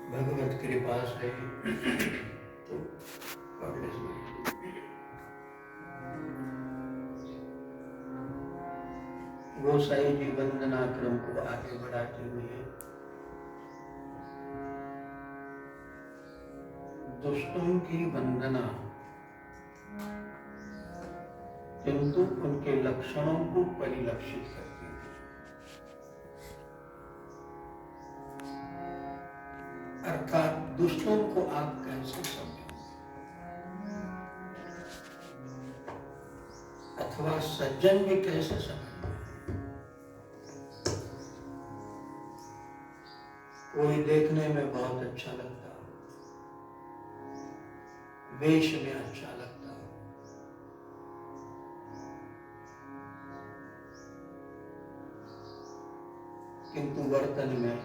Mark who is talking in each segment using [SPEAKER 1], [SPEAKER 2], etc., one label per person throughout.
[SPEAKER 1] भगवत कृपा से तो गोसाई जी वंदना क्रम को आगे बढ़ाते हुए दुष्टों की वंदना किंतु उनके लक्षणों को परिलक्षित करती है। अर्थात दुष्टों को आप कैसे समझें अथवा सज्जन भी कैसे समझें। कोई देखने में बहुत अच्छा लगता हो, वेश में अच्छा लगता हो, किंतु वर्तन में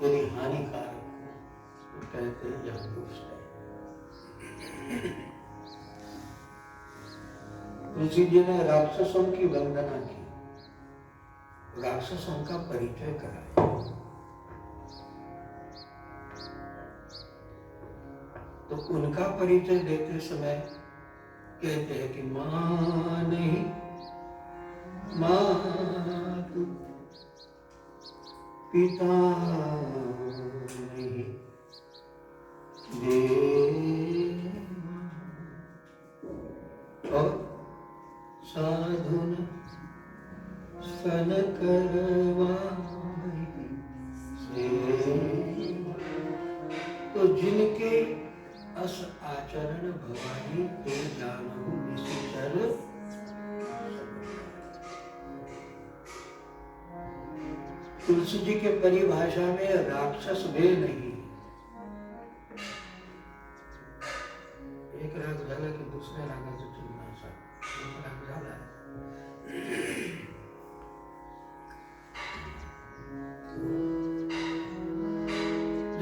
[SPEAKER 1] यदि हानिकारक हो तो कहते हैं यह दुष्ट है। तुलसी जी ने राक्षसों की वंदना की, राक्षसों का परिचय कराया। तो उनका परिचय देते समय कहते हैं कि मां नहीं मातु पिता नहीं देव और साधुन सन करवाई सेवा। तो जिनके अस आचरण भवानी तो जानहु निश्चर। तुलसी जी के परिभाषा में राक्षस वे नहीं, एक राग झाला कि दूसरे रागाचं चिन्ह असा, एक राग झाला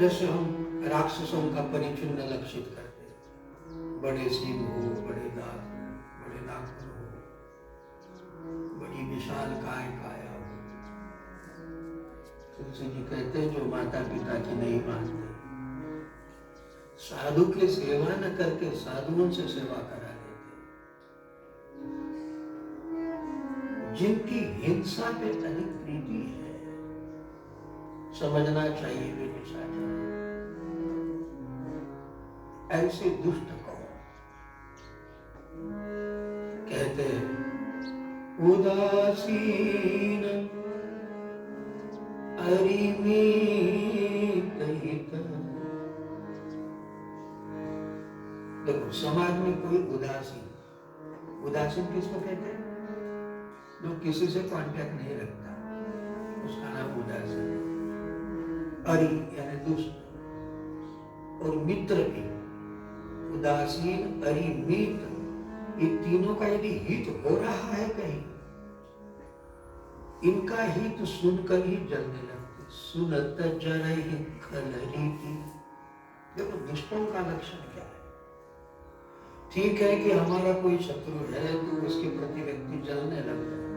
[SPEAKER 1] जैसे हम राक्षसों का परिचिन्न लक्षित करते हैं, बड़े सींग हो, बड़े दांत हो, बड़े नाखून हो, बड़ी विशाल काया हो। तुलसी जी कहते हैं जो माता पिता की नहीं मानते, साधु की सेवा न करके साधुओं से सेवा करा देते, जिनकी हिंसा पे अधिक प्रीति है, समझना चाहिए वे निशाचर। ऐसे दुष्ट कौन? कहते हैं उदासीन अरिमित हित। देखो समाज में कोई उदासीन, उदासीन किसको कहते हैं? जो किसी से कांटेक्ट नहीं रखता, उसका नाम उदासीन है। अरि यानी दुष्ट, और मित्र भी उदासीन अरि मित्र, ये तीनों का यदि हित हो रहा है कहीं, इनका हित सुनकर ही जलने लगते। सुनत जरहि खलरीति। देखो दुष्टों का लक्षण क्या है? ठीक है कि हमारा कोई शत्रु है तो उसके प्रति व्यक्ति जलने लगता है,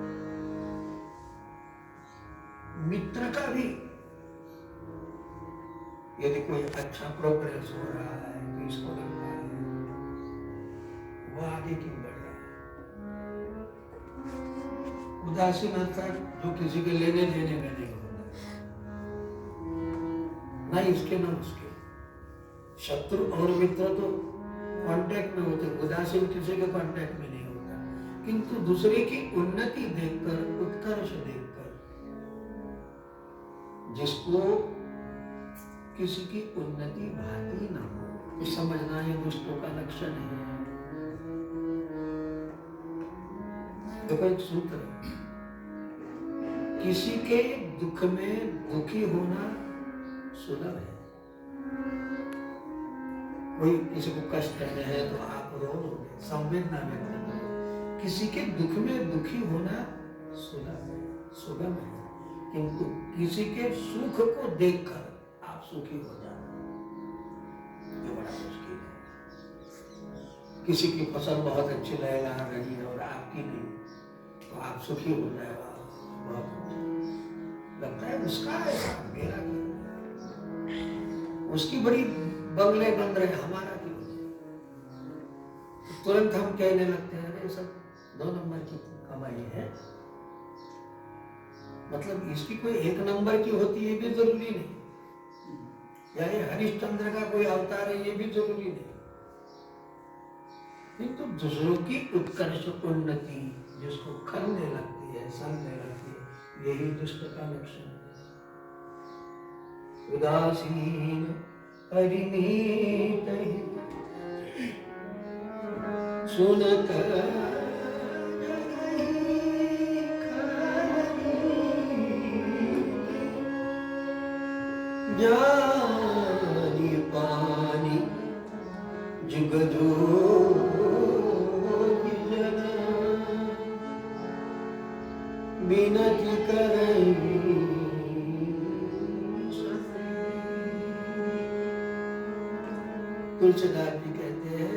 [SPEAKER 1] मित्र का भी यदि कोई अच्छा प्रोग्रेस हो रहा है तो इसको लगता है वो आगे क्यों बढ़ रहा है। उदासीन अर्थात जो किसी के लेने देने में नहीं होता, ना इसके ना उसके। शत्रु और मित्र तो कांटेक्ट में होते, उदासीन किसी के कांटेक्ट में नहीं होता, किंतु दूसरे की उन्नति देखकर, उत्कर्ष देखकर, जिसको किसी की उन्नति भाती ना हो, तो समझना ये दुष्टों का लक्षण है। देखो एक सूत्र है, किसी के दुख में दुखी होना सुलभ है। कोई किसी को कष्ट में है तो आप रोगे, संवेदना व्यक्त करो। किसी के दुख में दुखी होना सुलभ है, सुगम है, किंतु किसी के सुख को देखकर आप सुखी हो जाना ये बड़ा मुश्किल है। किसी की फसल बहुत अच्छी लहरा रही है और आपकी नहीं, तो आप सुखी हो जाए, बहुत अच्छा लगता है। उसका ऐसा, मेरा क्यों? उसकी बड़ी बंगले बन रहे, हमारा क्यों? तो तुरंत हम कहने लगते हैं अरे सब 2 नंबर की कमाई है। मतलब इसकी कोई 1 नंबर की होती है भी जरूरी नहीं, या ये हरिश्चंद्र का कोई अवतार है ये भी जरूरी नहीं। किंतु दूसरों की उत्कर्ष उन्नति जिसको खलने लगती है, सलने लगती है, यही दुष्ट का लक्षण है। उदासीन परिणीत सुनत जानी पानी जुगजो बिनती करई। तुलसीदास जी कहते हैं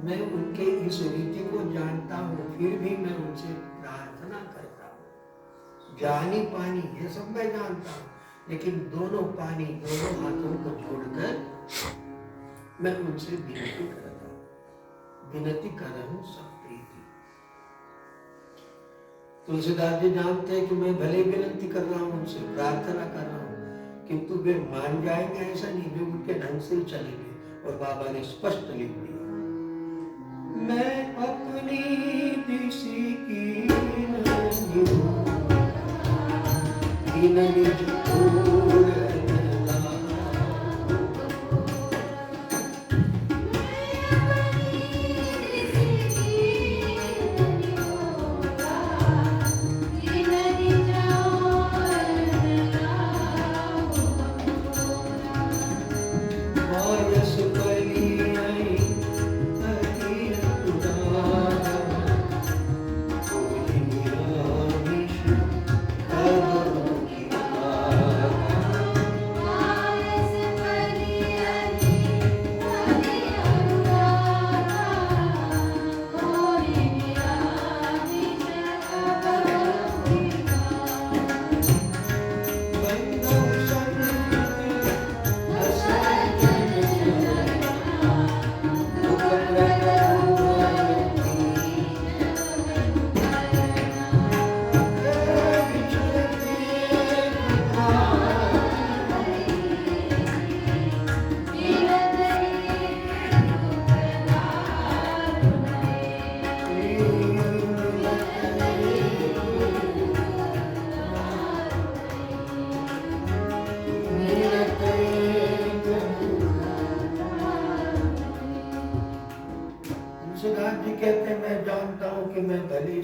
[SPEAKER 1] मैं उनके इस रीति को जानता हूँ, फिर भी मैं उनसे प्रार्थना करता हूँ। जानी पानी ये सब मैं जानता हूँ, लेकिन दोनों पानी, दोनों हाथों को जोड़कर मैं उनसे विनती करता हूँ। विनती करहूँ सब प्रीति। तुलसीदास जी जानते हैं कि मैं भले विनती कर रहा हूँ, उनसे प्रार्थना कर रहा हूँ, किंतु वे मान जाएंगे ऐसा नहीं, वे उनके ढंग से ही चलेंगे। और बाबा ने स्पष्ट लिख दिया, मैं अपनी दिशी की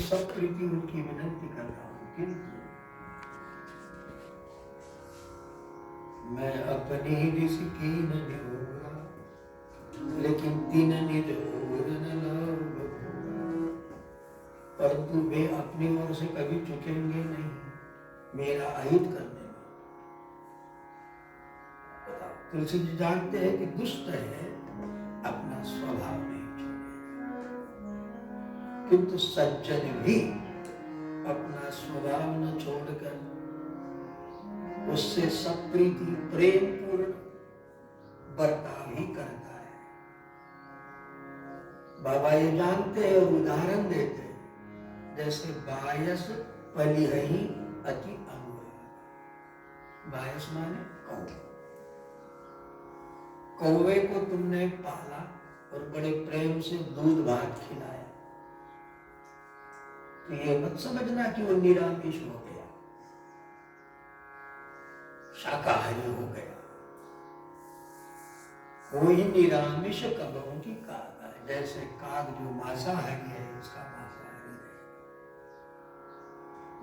[SPEAKER 1] सब प्रीति उनकी विनती कर रहा हूँ, किंतु मैं अपनी ऋषि की नहीं होगा, लेकिन तीन निज और न लाभ, परंतु वे अपनी ओर से कभी चुकेंगे नहीं मेरा अहित करने में। तुलसी जी जानते हैं कि दुष्ट है, अपना स्वभाव नहीं छोड़े, किंतु सज्जन भी अपना स्वभाव न छोड़कर उससे सब प्रीति प्रेम पूर्ण बर्ताव ही करता है। बाबा ये जानते हैं और उदाहरण देते हैं, जैसे बायस पलिहहि अति अनुराग। बायस माने कौवे, कौवे को तुमने पाला और बड़े प्रेम से दूध भात खिलाया, तो ये मत समझना कि वो निरामिष हो गया, शाकाहारी हो गया। कोई निरामिष कबों की काग है, जैसे काग जो मांसाहारी है इसका मांसाहारी है,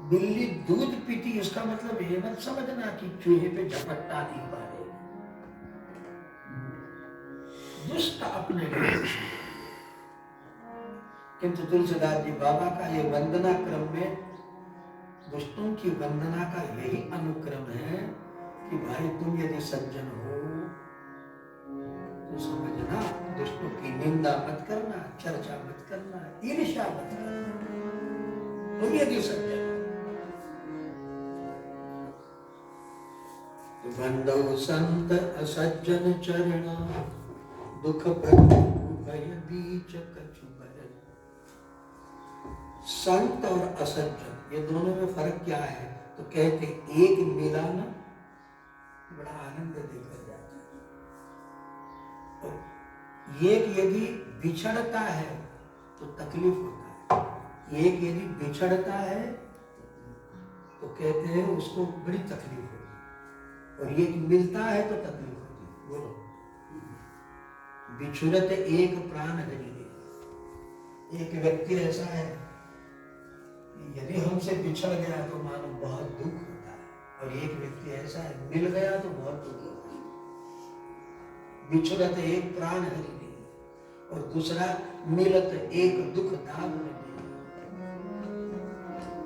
[SPEAKER 1] बिल्ली दूध पीती, इसका मतलब ये मत समझना कि चूहे पे झपट्टा नहीं मारेगी। दुष्ट अपने लिए, किंतु तुलसीदास जी बाबा का ये वंदना क्रम में दुष्टों की वंदना का यही अनुक्रम है कि भाई तुम यदि सज्जन हो तो समझना, दुष्टों की निंदा मत करना, चर्चा मत करना, ईर्ष्या मत करना। तुम यदि सज्जन हो, बंदो संत असज्जन चरण, दुख भय बीच कछु भय। संत और असज्जन ये दोनों में फर्क क्या है? तो कहते एक मिला ना बड़ा आनंद देखा जाता है, एक यदि बिछड़ता है तो तकलीफ होता है, एक यदि बिछड़ता है तो कहते हैं उसको बड़ी तकलीफ होती है, और एक मिलता है तो तकलीफ होती है। बोलो, बिछुरत एक प्राण हरि। एक व्यक्ति ऐसा है यदि हमसे बिछड़ गया तो मानो बहुत दुख होता है, और एक व्यक्ति ऐसा है मिल गया तो बहुत दुख होता है। बिछुरत एक प्राण हरि, और दूसरा मिलत एक दुख दाग में।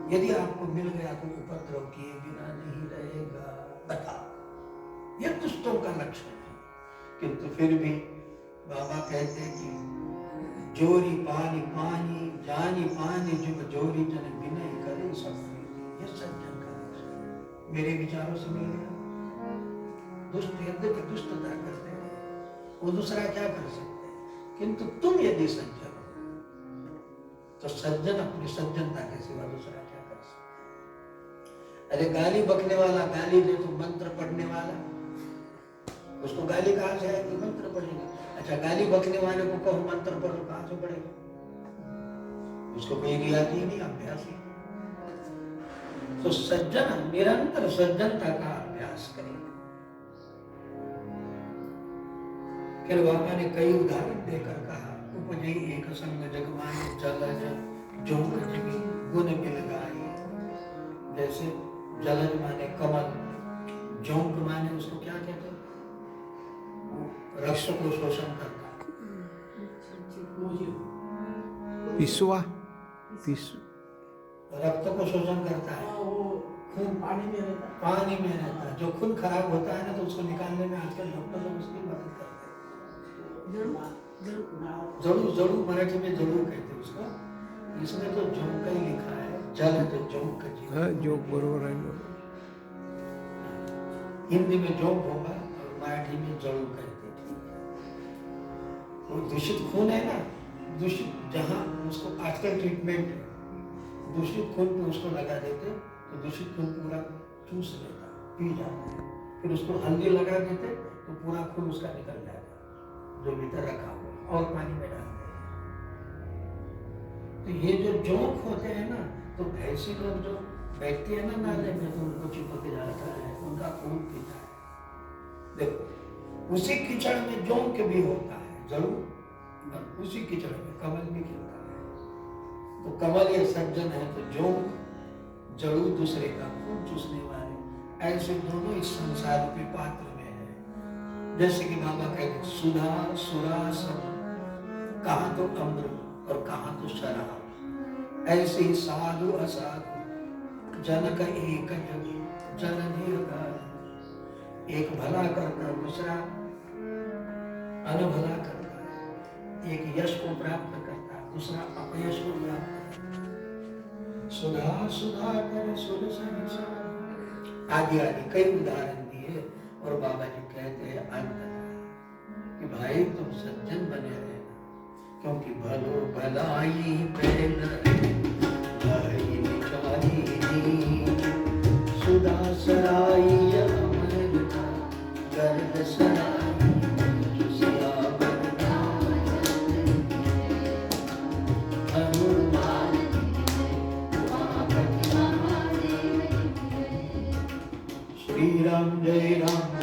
[SPEAKER 1] यदि आपको मिल गया तो उपद्रव किए बिना नहीं रहेगा। बताओ, यह दुष्टों का लक्षण है। किंतु फिर भी बाबा कहते हैं कि जोरी पानी पानी जानी पानी जुग जोरी जन विनय करे सब। ये सज्जन का लक्षण है। मेरे विचारों से मिल गया। दुष्ट यद्यपि दुष्टता करते हैं, वो दूसरा क्या कर सकते हैं, किंतु तुम यदि सज्जन हो तो सज्जन अपनी सज्जनता के सिवा दूसरा क्या कर सकते हैं। अरे गाली बकने वाला गाली दे तो मंत्र पढ़ने वाला, उसको गाली कहाँ से आएगी? मंत्र पढ़ेगा। अच्छा, गाली बकने वाले को कहो मंत्र पढ़ो, कहाँ से पढ़ेगा? उसको कोई रियायत ही नहीं, अभ्यास ही। तो सज्जन निरंतर सज्जनता का अभ्यास करें। फिर बाबा ने कई उदाहरण देकर कहा, उपजई एक संग जगमाए जलज जोग जगी गुण मिल गाई। जैसे जलज माने कमल, जोंक माने उसको क्या कहते हैं? रक्त को शोषण करता है।
[SPEAKER 2] पिसवा
[SPEAKER 1] रक्त को शोषण करता है। खून पानी में रहता है। जो खून खराब होता है ना तो उसको निकालने में आजकल डॉक्टर लोग उसकी मदद करते हैं। जड़ू मराठी में जड़ू कहते हैं उसको। इसमें तो जोंक ही लिखा है, जल तो जोंक का
[SPEAKER 2] जोक बरोबर है।
[SPEAKER 1] हिंदी में जोंक होगा और मराठी में जड़ू कहते हैं। वो दूषित खून है ना, दूषित जहाँ उसको आजकल ट्रीटमेंट दूषित खून पे उसको लगा देते तो दूषित खून पूरा चूस लेता, पी जाता है। फिर उसको हल्दी लगा देते तो पूरा खून उसका निकल जाता जो भीतर रखा हुआ, और पानी में डालते हैं। तो ये जो जोंक होते हैं ना, तो भैंसी लोग जो बैठते हैं ना नाले में तो उनको चिपक जाता है, उनका खून पीता है। देखो, उसी कीचड़ में जोंक भी होता है जरूर, और उसी कीचड़ में कमल भी खिलता है। तो कमल ये सज्जन है तो जोंक जरूर दूसरे का खून चूसने वाले। ऐसे दोनों इस संसार के पात्र में है। जैसे कि बाबा कहते सुधा सुरा सब, कहाँ तो अमृत और कहाँ तो शराब। ऐसे ही साधु असाधु जनक एक जननी का, एक भला करता दूसरा अनभला करता है। एक यश को प्राप्त करता है, दूसरा अपयश को प्राप्त करता है। सुधा सुधा कर सुर संसार आदि आदि कई उदाहरण दिए। और बाबा जी कहते हैं अंत कि भाई तुम सज्जन बने रहना, क्योंकि भलो भलाई पहन भाई निकाली सुधा सराई अमृता गर्द सराई Ram Jai Ram